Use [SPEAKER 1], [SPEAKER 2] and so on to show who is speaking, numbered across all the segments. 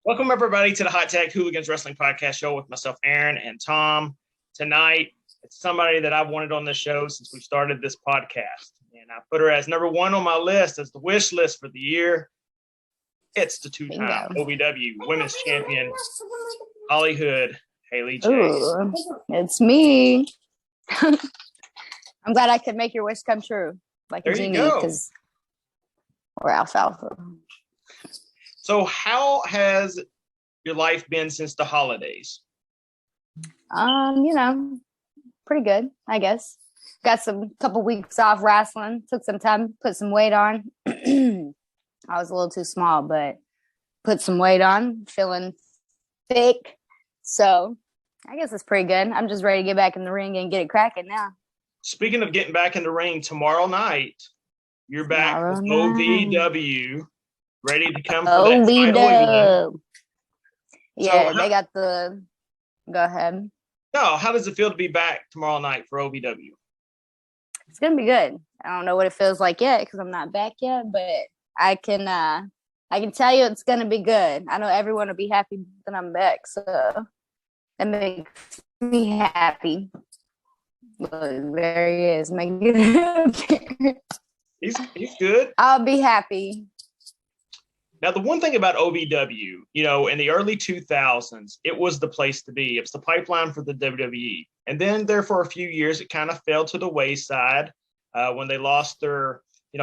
[SPEAKER 1] Welcome, everybody, to the Hot Tag Hooligans Wrestling Podcast Show with myself, Aaron, and Tom. Tonight, it's somebody that I've wanted on this show since we started this podcast. And I put her as number one on my list as the wish list for the year. It's the two-time OVW Women's Champion, Hollyhood, Haley J.
[SPEAKER 2] Ooh, it's me. I'm glad I could make your wish come true. Like
[SPEAKER 1] there
[SPEAKER 2] a genie,
[SPEAKER 1] because
[SPEAKER 2] we're alfalfa.
[SPEAKER 1] So how has your life been since the holidays?
[SPEAKER 2] Pretty good, I guess. Got some couple weeks off wrestling. Took some time, put some weight on. I was a little too small, but put some weight on, feeling thick. So I guess it's pretty good. I'm just ready to get back in the ring and get it cracking now.
[SPEAKER 1] Speaking of getting back in the ring, tomorrow night, you're back with OVW. Ready to come for that title again.
[SPEAKER 2] Yeah, so they got the... Go ahead.
[SPEAKER 1] No, how does it feel to be back tomorrow night for OVW?
[SPEAKER 2] It's going to be good. I don't know what it feels like yet because I'm not back yet, but I can tell you it's going to be good. I know everyone will be happy that I'm back, so that makes me happy. Look, there he is.
[SPEAKER 1] He's good.
[SPEAKER 2] I'll be happy.
[SPEAKER 1] Now, the one thing about OVW, in the early 2000s, it was the place to be. It was the pipeline for the WWE. And then there for a few years, it kind of fell to the wayside when they lost their,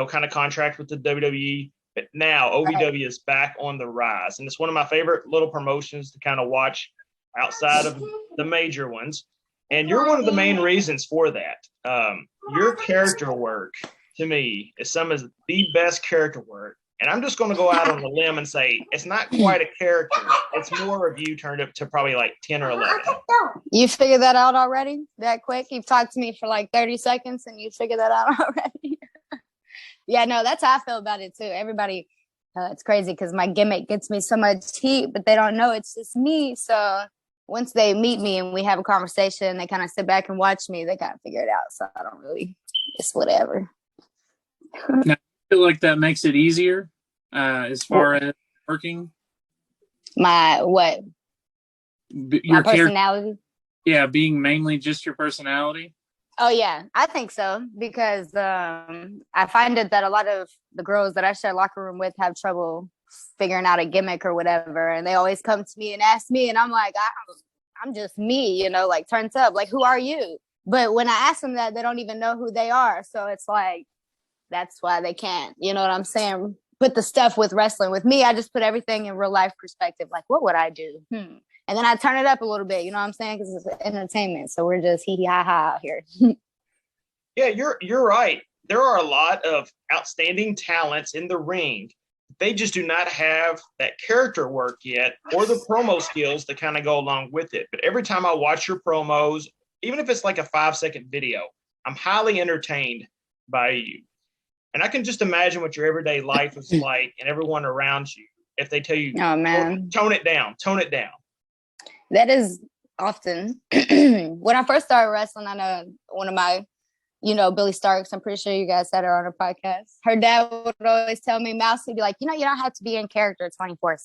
[SPEAKER 1] kind of contract with the WWE. But now OVW is back on the rise. And it's one of my favorite little promotions to kind of watch outside of the major ones. And you're one of the main reasons for that. Your character work, to me, is some of the best character work. And I'm just going to go out on a limb and say it's not quite a character. It's more of you turned up to probably like 10 or 11.
[SPEAKER 2] You figured that out already? That quick? You've talked to me for like 30 seconds and you figured that out already? Yeah, no, that's how I feel about it too. Everybody, it's crazy because my gimmick gets me so much heat, but they don't know it's just me. So once they meet me and we have a conversation, they kind of sit back and watch me, they kind of figure it out. So I don't really, it's whatever.
[SPEAKER 3] Now, I feel like that makes it easier as far as working.
[SPEAKER 2] My what?
[SPEAKER 3] Your
[SPEAKER 2] my personality?
[SPEAKER 3] Being mainly just your personality.
[SPEAKER 2] Oh, yeah, I think so because I find it that a lot of the girls that I share locker room with have trouble figuring out a gimmick or whatever. And they always come to me and ask me and I'm like, I'm just me, like turns up. Like, who are you? But when I ask them that, they don't even know who they are. So it's like, that's why they can't, you know what I'm saying? Put the stuff with wrestling. With me, I just put everything in real life perspective. Like, what would I do? And then I turn it up a little bit, you know what I'm saying? Because it's entertainment. So we're just hee hee ha ha out here.
[SPEAKER 1] Yeah, you're right. There are a lot of outstanding talents in the ring. They just do not have that character work yet or the promo skills to kind of go along with it. But every time I watch your promos, even if it's like a 5-second video, I'm highly entertained by you. And I can just imagine what your everyday life is like and everyone around you if they tell you,
[SPEAKER 2] oh, man,
[SPEAKER 1] tone it down.
[SPEAKER 2] That is often. When I first started wrestling, I know one of my, Billy Starks, I'm pretty sure you guys had her on her podcast. Her dad would always tell me, Mouse, he'd be like, you don't have to be in character 24/7.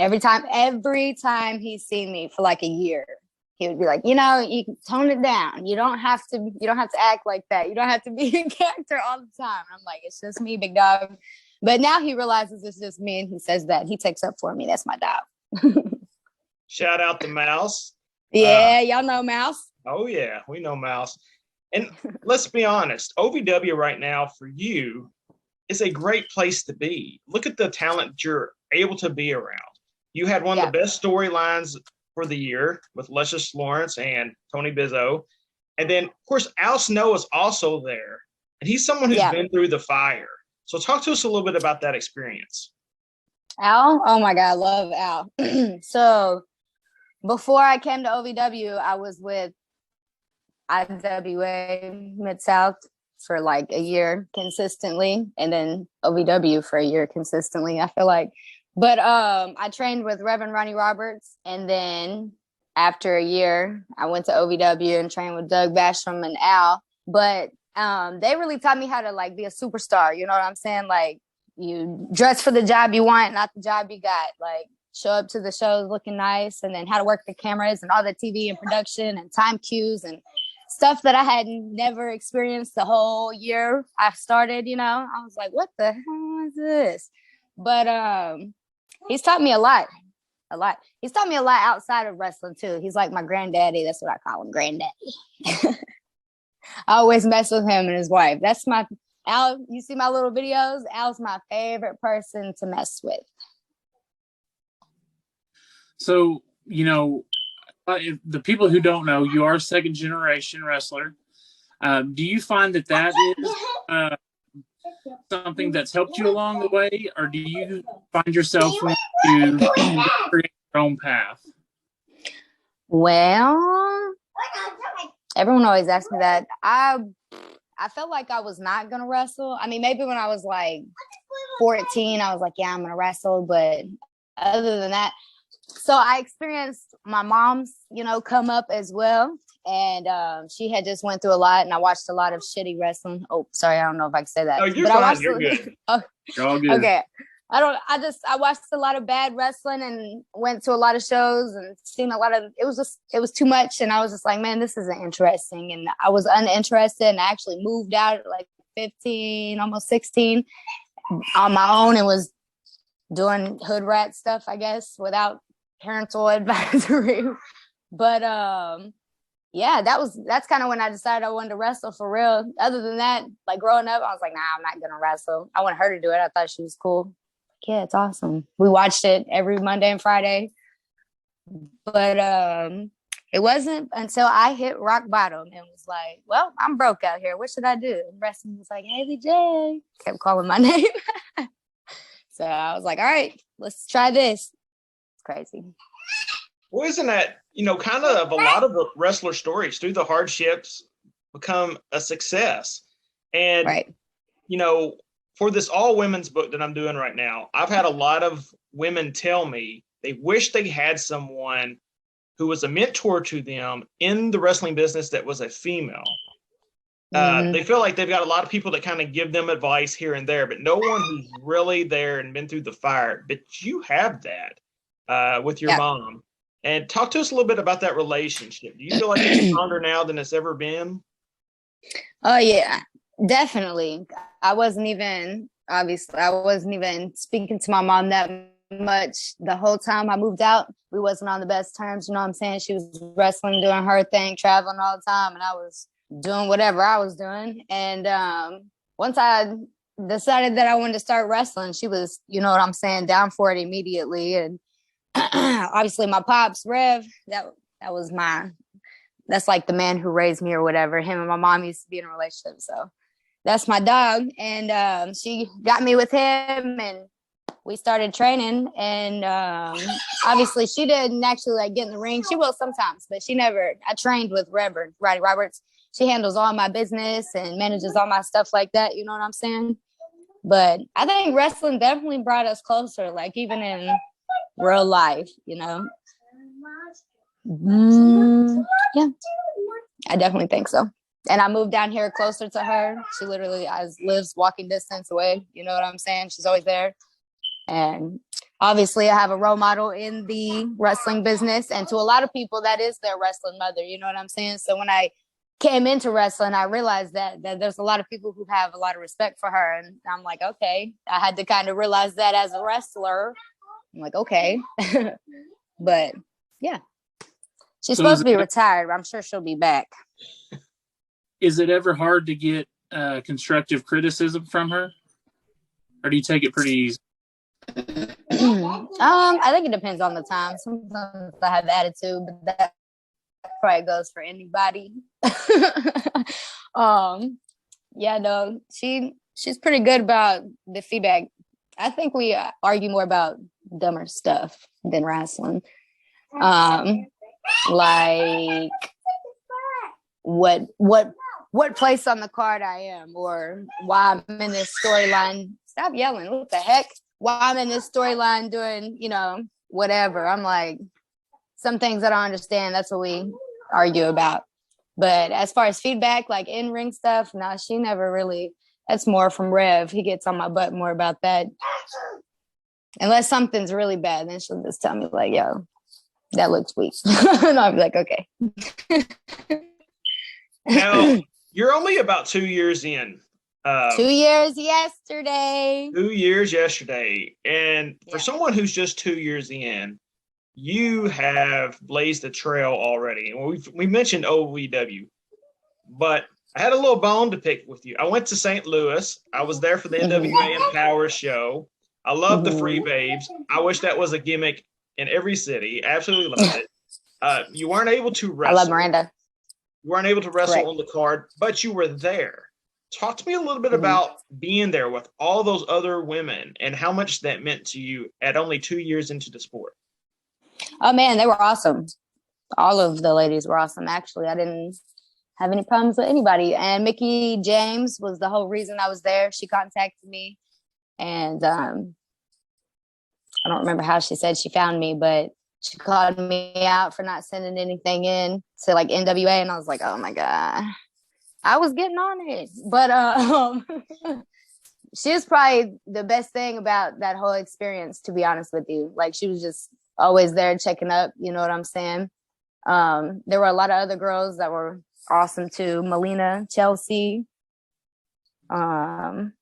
[SPEAKER 2] Every time he's seen me for like a year, he would be like, you can tone it down. You don't have to act like that. You don't have to be in character all the time. I'm like, it's just me, big dog. But now he realizes it's just me and he says that. He takes up for me. That's my dog.
[SPEAKER 1] Shout out to Mouse.
[SPEAKER 2] Yeah, y'all know Mouse.
[SPEAKER 1] Oh, yeah, we know Mouse. And let's be honest, OVW right now for you is a great place to be. Look at the talent you're able to be around. You had one of the best storylines for the year with Luscious Lawrence and Tony Bizzo. And then, of course, Al Snow is also there. And he's someone who's been through the fire. So talk to us a little bit about that experience.
[SPEAKER 2] Al? Oh, my God, I love Al. So before I came to OVW, I was with IWA Mid-South for like a year consistently. And then OVW for a year consistently, I feel like. But I trained with Reverend Ronnie Roberts, and then after a year, I went to OVW and trained with Doug Basham and Al. But they really taught me how to like be a superstar. You know what I'm saying? Like, you dress for the job you want, not the job you got. Like, show up to the shows looking nice, and then how to work the cameras and all the TV and production and time cues and stuff that I had never experienced the whole year I started, I was like, what the hell is this? But he's taught me a lot. He's taught me a lot outside of wrestling too. He's like my granddaddy. That's what I call him, granddaddy. I always mess with him and his wife. That's Al. You see my little videos? Al's my favorite person to mess with.
[SPEAKER 3] So, the people who don't know, you are a second generation wrestler. Do you find that is something that's helped you along the way, or do you find yourself wanting to create your own path?
[SPEAKER 2] Well, everyone always asks me that. I felt like I was not gonna wrestle. I mean, maybe when I was like 14, I was like, yeah, I'm gonna wrestle. But other than that, so I experienced my mom's, come up as well. And she had just went through a lot, and I watched a lot of shitty wrestling. Oh, sorry, I don't know if I can say that.
[SPEAKER 1] Oh, you're fine. You're good.
[SPEAKER 2] Oh,
[SPEAKER 3] you're all good.
[SPEAKER 2] Okay. I watched a lot of bad wrestling and went to a lot of shows and seen a lot of, it was too much. And I was just like, man, this isn't interesting. And I was uninterested, and I actually moved out at like 15, almost 16 on my own, and was doing hood rat stuff, I guess, without parental advisory. But, yeah, that's kind of when I decided I wanted to wrestle for real. Other than that, like growing up, I was like, nah, I'm not going to wrestle. I wanted her to do it. I thought she was cool. Yeah, it's awesome. We watched it every Monday and Friday. But it wasn't until I hit rock bottom and was like, well, I'm broke out here. What should I do? And wrestling was like, hey, VJ. Kept calling my name. So I was like, all right, let's try this. It's crazy.
[SPEAKER 1] Well, isn't that, kind of a lot of the wrestler stories through the hardships become a success. And,
[SPEAKER 2] right.
[SPEAKER 1] For this all women's book that I'm doing right now, I've had a lot of women tell me they wish they had someone who was a mentor to them in the wrestling business that was a female. They feel like they've got a lot of people that kind of give them advice here and there, but no one who's really there and been through the fire. But you have that with your mom. And talk to us a little bit about that relationship. Do you feel like it's stronger now than it's ever been?
[SPEAKER 2] Oh, yeah, definitely. I wasn't even speaking to my mom that much the whole time I moved out. We wasn't on the best terms. You know what I'm saying? She was wrestling, doing her thing, traveling all the time, and I was doing whatever I was doing. And once I decided that I wanted to start wrestling, she was, you know what I'm saying, down for it immediately. And obviously my pops, Rev, that's like the man who raised me or whatever. Him and my mom used to be in a relationship. So that's my dog. And she got me with him, and we started training. And obviously she didn't actually like get in the ring. She will sometimes, but I trained with Reverend Roddy Roberts. She handles all my business and manages all my stuff like that. You know what I'm saying? But I think wrestling definitely brought us closer, like even in real life, Yeah, I definitely think so. And I moved down here closer to her. She literally lives walking distance away. You know what I'm saying? She's always there. And obviously I have a role model in the wrestling business. And to a lot of people, that is their wrestling mother. You know what I'm saying? So when I came into wrestling, I realized that there's a lot of people who have a lot of respect for her. And I'm like, okay, I had to kind of realize that as a wrestler. I'm like, okay. But yeah, she's supposed to be retired, but I'm sure she'll be back.
[SPEAKER 3] Is it ever hard to get constructive criticism from her? Or do you take it pretty easy?
[SPEAKER 2] I think it depends on the time. Sometimes I have attitude, but that probably goes for anybody. Yeah, no, she's pretty good about the feedback. I think we argue more about dumber stuff than wrestling. Like what place on the card I am, or why I'm in this storyline. Stop yelling. What the heck? Why I'm in this storyline doing, whatever. I'm like, some things I don't understand. That's what we argue about. But as far as feedback, like in-ring stuff, no, she never really. That's more from Rev. He gets on my butt more about that. Unless something's really bad, then she'll just tell me like, yo, that looks weak. And I'll be like, okay.
[SPEAKER 1] Now, you're only about 2 years in.
[SPEAKER 2] 2 years yesterday.
[SPEAKER 1] 2 years yesterday. And for someone who's just 2 years in, you have blazed a trail already. And we mentioned OVW, but I had a little bone to pick with you. I went to St. Louis. I was there for the Nwa Power Show. I love the Free Babes. I wish that was a gimmick in every city. Absolutely loved it. You weren't able to wrestle.
[SPEAKER 2] I love Miranda.
[SPEAKER 1] You weren't able to wrestle on the card, but you were there. Talk to me a little bit about being there with all those other women and how much that meant to you at only 2 years into the sport.
[SPEAKER 2] Oh, man, they were awesome. All of the ladies were awesome, actually. I didn't have any problems with anybody. And Mickey James was the whole reason I was there. She contacted me. And I don't remember how she said she found me, but she called me out for not sending anything in to like NWA. And I was like, oh, my God. I was getting on it. But she was probably the best thing about that whole experience, to be honest with you. Like, she was just always there checking up. You know what I'm saying? There were a lot of other girls that were awesome too. Melina, Chelsea, Gail.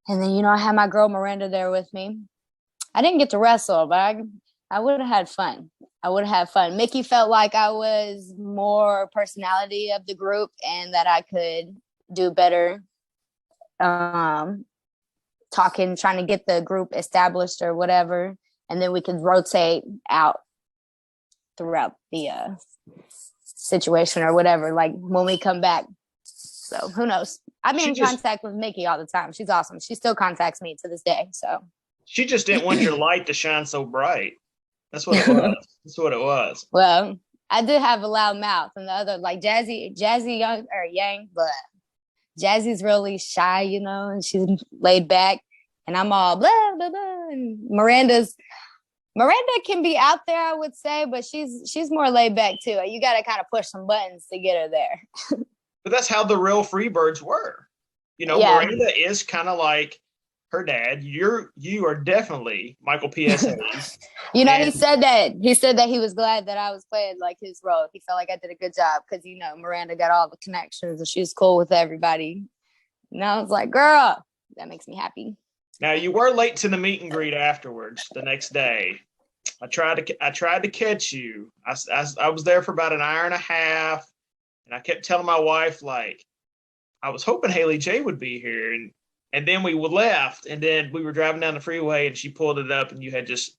[SPEAKER 2] And then, I had my girl Miranda there with me. I didn't get to wrestle, but I would have had fun. Mickey felt like I was more personality of the group and that I could do better talking, trying to get the group established or whatever. And then we could rotate out throughout the situation or whatever, like when we come back. So who knows? I'm in contact with Mickey all the time. She's awesome. She still contacts me to this day. So
[SPEAKER 1] she just didn't want your light to shine so bright. That's what it was.
[SPEAKER 2] Well, I did have a loud mouth, and the other, like Jazzy Young or Yang, but Jazzy's really shy, and she's laid back, and I'm all blah blah blah. And Miranda can be out there, I would say, but she's more laid back too. You got to kind of push some buttons to get her there.
[SPEAKER 1] But that's how the real Freebirds were. Miranda is kind of like her dad. You are definitely Michael P.S.A.
[SPEAKER 2] He said that. He said that he was glad that I was playing like his role. He felt like I did a good job because, Miranda got all the connections and she was cool with everybody. And I was like, girl, that makes me happy.
[SPEAKER 1] Now, you were late to the meet and greet afterwards the next day. I tried to catch you. I was there for about an hour and a half, and I kept telling my wife, like, I was hoping Haley J would be here, and then we left, and then we were driving down the freeway, and she pulled it up, and you had just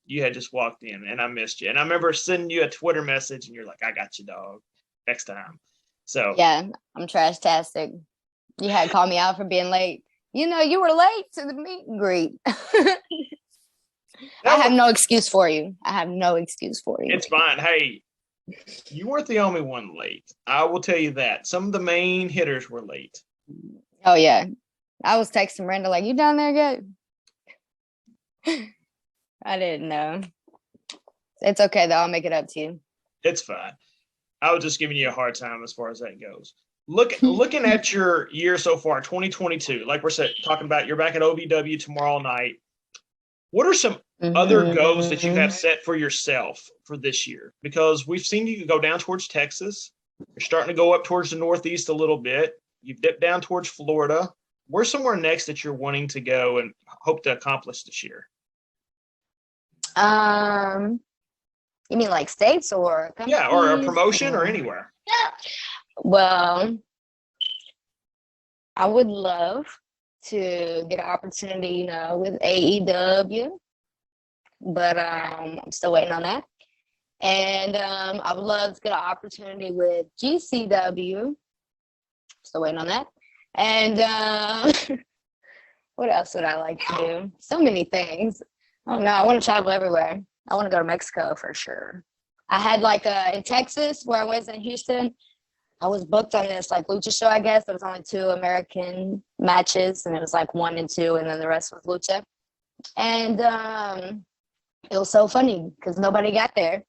[SPEAKER 1] walked in, and I missed you. And I remember sending you a Twitter message, and you're like, I got you, dog, next time. So
[SPEAKER 2] yeah, I'm trash-tastic. You had called me out for being late. You were late to the meet and greet. I have no excuse for you.
[SPEAKER 1] It's fine. Hey, you weren't the only one late. I will tell you that. Some of the main hitters were late.
[SPEAKER 2] Oh, yeah. I was texting Brenda like, you down there yet? I didn't know. It's okay, though. I'll make it up to you.
[SPEAKER 1] It's fine. I was just giving you a hard time as far as that goes. Looking at your year so far, 2022, like we're talking about, you're back at OVW tomorrow night. What are some other goals that you have set for yourself for this year? Because we've seen you go down towards Texas. You're starting to go up towards the Northeast a little bit. You've dipped down towards Florida. Where's somewhere next that you're wanting to go and hope to accomplish this year?
[SPEAKER 2] You mean like states or companies?
[SPEAKER 1] Yeah, or a promotion or anywhere.
[SPEAKER 2] Well, I would love to get an opportunity, with AEW, but I'm still waiting on that. And I would love to get an opportunity with GCW. Still waiting on that. And what else would I like to do? So many things. Oh no, I want to travel everywhere. I want to go to Mexico for sure. I had in Texas where I was in Houston, I was booked on this lucha show, I guess. There was only 2 American matches, and it was 1 and 2, and then the rest was lucha. And it was so funny because nobody got there.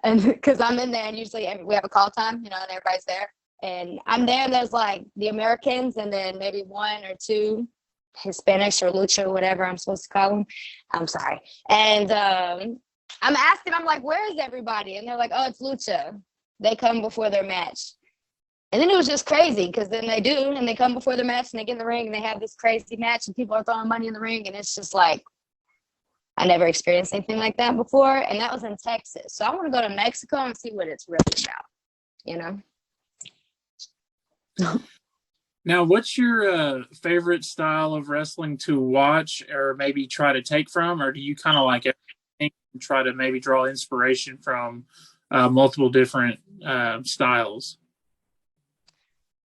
[SPEAKER 2] And because I'm in there, and usually we have a call time, and everybody's there. And I'm there, and there's the Americans, and then maybe 1 or 2 Hispanics or lucha, whatever I'm supposed to call them. I'm sorry. And I'm asking, I'm like, where is everybody? And they're like, oh, it's lucha. They come before their match. And then it was just crazy because then they do, and they come before their match and they get in the ring and they have this crazy match and people are throwing money in the ring. And it's just like, I never experienced anything like that before. And that was in Texas. So I want to go to Mexico and see what it's really about, you know?
[SPEAKER 3] Now, what's your favorite style of wrestling to watch or maybe try to take from? Or do you kind of like everything and try to maybe draw inspiration from multiple different styles?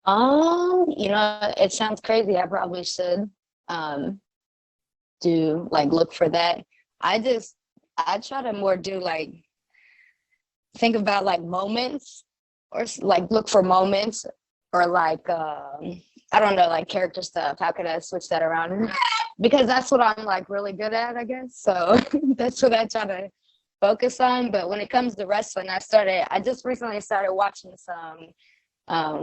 [SPEAKER 2] You know, it sounds crazy. I probably should do like look for that. I try to more do like think about like moments or like look for moments or like I don't know, like character stuff. How could I switch that around? Because that's what I'm like really good at, I guess. So that's what I try to focus on. But when it comes to wrestling, I just recently started watching some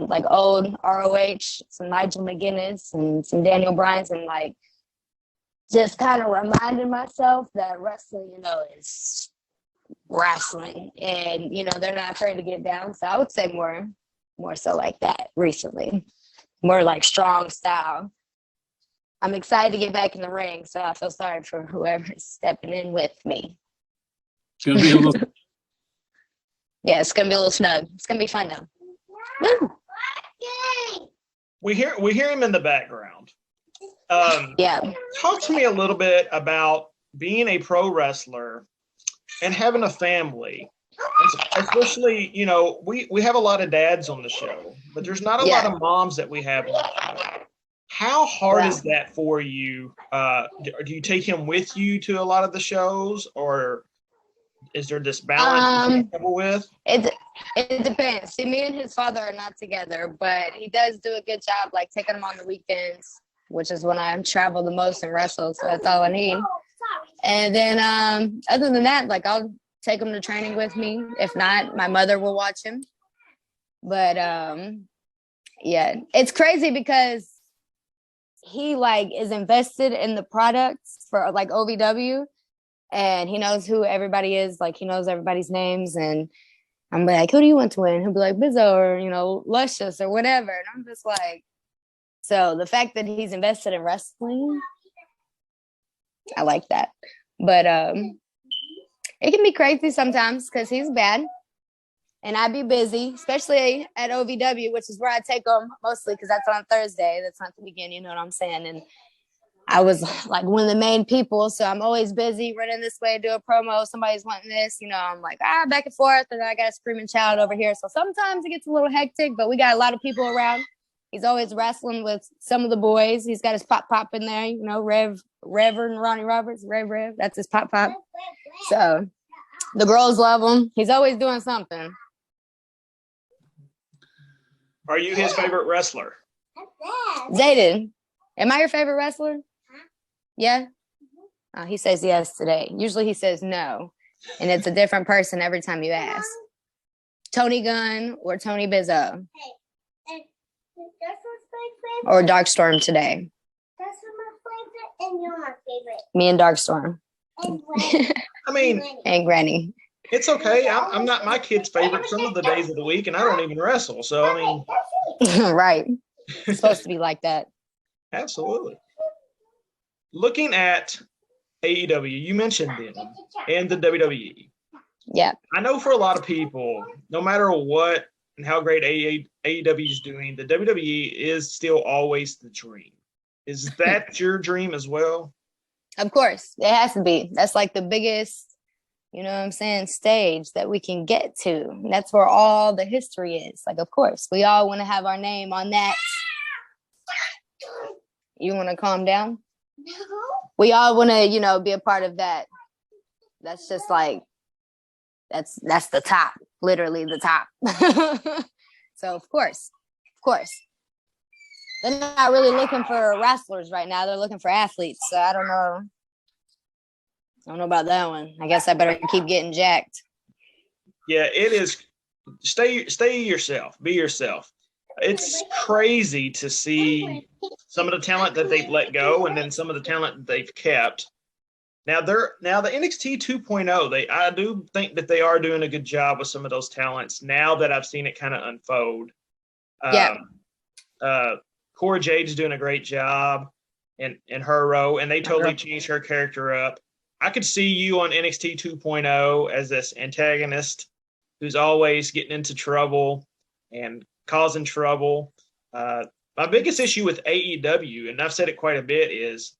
[SPEAKER 2] like old ROH, some Nigel McGuinness and some Daniel Bryan's, and like just kind of reminding myself that wrestling, you know, is wrestling, and you know they're not afraid to get down. So I would say more so like that recently, more like strong style. I'm excited to get back in the ring, so I feel sorry for whoever's stepping in with me.
[SPEAKER 3] It's gonna be a little.
[SPEAKER 2] Yeah, it's gonna be a little snug. It's gonna be fun though. Woo!
[SPEAKER 1] We hear him in the background.
[SPEAKER 2] Yeah.
[SPEAKER 1] Talk to me a little bit about being a pro wrestler and having a family. Especially, you know, we have a lot of dads on the show, but there's not a lot of moms that we have on the show. How hard is that for you? Do you take him with you to a lot of the shows, or is there this balance you're comfortable with?
[SPEAKER 2] It depends. See, me and his father are not together, but he does do a good job, like taking him on the weekends, which is when I travel the most and wrestle. So that's all I need. And then other than that, like I'll take him to training with me. If not, my mother will watch him. But yeah, it's crazy because he like is invested in the products for like OVW, and he knows who everybody is. Like he knows everybody's names, and I'm like, who do you want to win? He'll be like Bizzo or, you know, Luscious or whatever. And I'm just like, so the fact that he's invested in wrestling, I like that. But it can be crazy sometimes because he's bad. And I'd be busy, especially at OVW, which is where I take them mostly because that's on Thursday. That's not the weekend, you know what I'm saying? And I was like one of the main people, so I'm always busy running this way, do a promo, somebody's wanting this, you know, I'm like, back and forth, and then I got a screaming child over here. So sometimes it gets a little hectic, but we got a lot of people around. He's always wrestling with some of the boys. He's got his pop in there, you know, Reverend Ronnie Roberts, Rev, that's his pop. So the girls love him. He's always doing something.
[SPEAKER 1] Are you his favorite wrestler?
[SPEAKER 2] Zayden, am I your favorite wrestler? Yeah? He says yes today. Usually he says no. And it's a different person every time you ask. Tony Gunn or Tony Bizzo. Or Darkstorm today.
[SPEAKER 4] That's my favorite, and you're my favorite.
[SPEAKER 2] Me and Darkstorm.
[SPEAKER 1] I mean,
[SPEAKER 2] and Granny.
[SPEAKER 1] It's okay. I'm not my kid's favorite some of the days of the week, and I don't even wrestle. So, I mean.
[SPEAKER 2] Right. It's supposed to be like that.
[SPEAKER 1] Absolutely. Looking at AEW, you mentioned them and the WWE.
[SPEAKER 2] Yeah.
[SPEAKER 1] I know for a lot of people, no matter what and how great AEW is doing, the WWE is still always the dream. Is that your dream as well?
[SPEAKER 2] Of course. It has to be. That's like the biggest, you know what I'm saying, stage that we can get to. And that's where all the history is. Like, of course, we all want to have our name on that. You want to calm down?
[SPEAKER 4] No.
[SPEAKER 2] We all want to, you know, be a part of that. That's just like, that's the top, literally the top. So, of course. They're not really looking for wrestlers right now. They're looking for athletes. So I don't know about that one. I guess I better keep getting jacked.
[SPEAKER 1] Yeah, it is. Stay yourself. Be yourself. It's crazy to see some of the talent that they've let go and then some of the talent that they've kept. Now the NXT 2.0, I do think that they are doing a good job with some of those talents now that I've seen it kind of unfold.
[SPEAKER 2] Yeah.
[SPEAKER 1] Cora Jade's doing a great job in her role, and they totally changed her character up. I could see you on NXT 2.0 as this antagonist who's always getting into trouble and causing trouble. My biggest issue with AEW, and I've said it quite a bit, is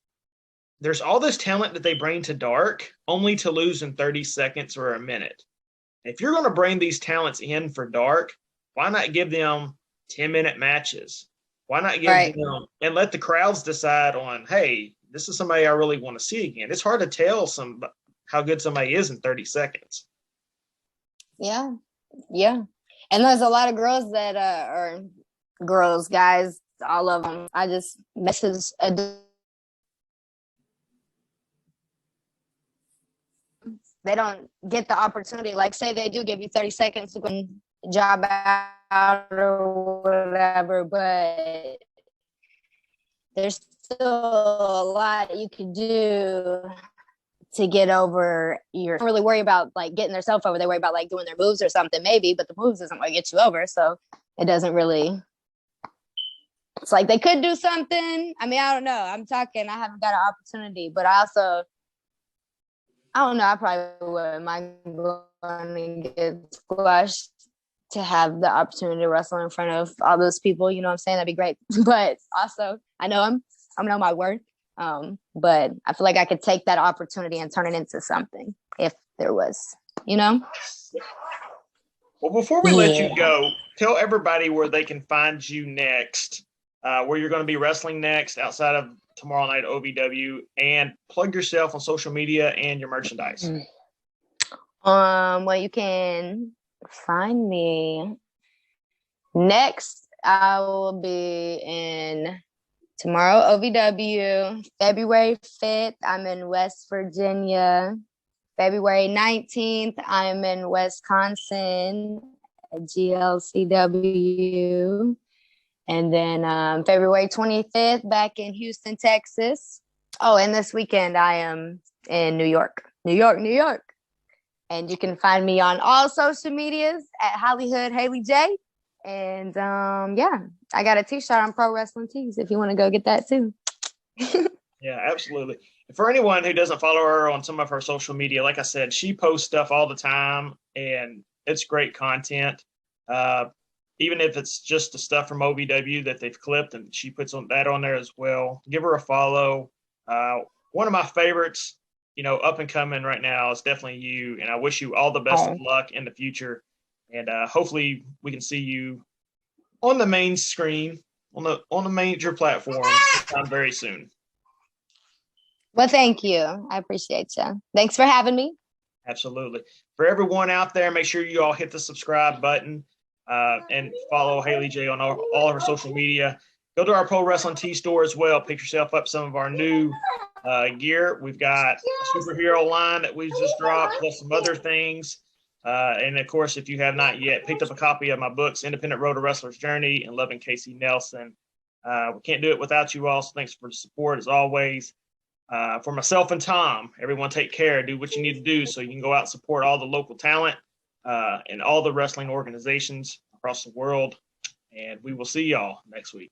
[SPEAKER 1] there's all this talent that they bring to Dark only to lose in 30 seconds or a minute. If you're going to bring these talents in for Dark, why not give them 10-minute matches? Why not give them and let the crowds decide on, hey, this is somebody I really want to see again. It's hard to tell how good somebody is in 30 seconds.
[SPEAKER 2] Yeah. Yeah. And there's a lot of girls that are girls, guys, all of them. I just message they don't get the opportunity. Like, say they do give you 30 seconds to go job out or whatever, but there's still a lot you can do to get over don't really worry about like getting themselves over. They worry about like doing their moves or something maybe, but the moves isn't what gets you over. So it doesn't really, it's like they could do something. I mean, I don't know. I haven't got an opportunity, but I don't know. I probably wouldn't mind going to get squashed to have the opportunity to wrestle in front of all those people. You know what I'm saying? That'd be great. But also, I know I know my worth. But I feel like I could take that opportunity and turn it into something if there was, you know?
[SPEAKER 1] Well, before we let you go, tell everybody where they can find you next, where you're going to be wrestling next outside of tomorrow night OVW, and plug yourself on social media and your merchandise.
[SPEAKER 2] Well, you can find me next. I will be in tomorrow OVW, February 5th, I'm in West Virginia. February 19th, I'm in Wisconsin at GLCW. And then February 25th, back in Houston, Texas. Oh, and this weekend I am in New York. And you can find me on all social medias at Hollyhood Haley J. And yeah, I got a t-shirt on Pro Wrestling Tees if you want to go get that too.
[SPEAKER 1] Yeah, absolutely. And for anyone who doesn't follow her on some of her social media, like I said, she posts stuff all the time and it's great content. Even if it's just the stuff from OVW that they've clipped, and she puts that on there as well. Give her a follow. One of my favorites, up and coming right now is definitely you. And I wish you all the best of luck in the future. And hopefully we can see you on the main screen, on the major platforms very soon.
[SPEAKER 2] Well, thank you. I appreciate you. Thanks for having me.
[SPEAKER 1] Absolutely. For everyone out there, make sure you all hit the subscribe button and follow Haley J on all her social media. Go to our Pro Wrestling Tee store as well. Pick yourself up some of our new gear. We've got a superhero line that we've just dropped, plus some other things. And of course, if you have not yet picked up a copy of my books, Independent Road to Wrestler's Journey and Loving Casey Nelson, we can't do it without you all. So thanks for the support as always. For myself and Tom, everyone take care, do what you need to do so you can go out and support all the local talent and all the wrestling organizations across the world. And we will see y'all next week.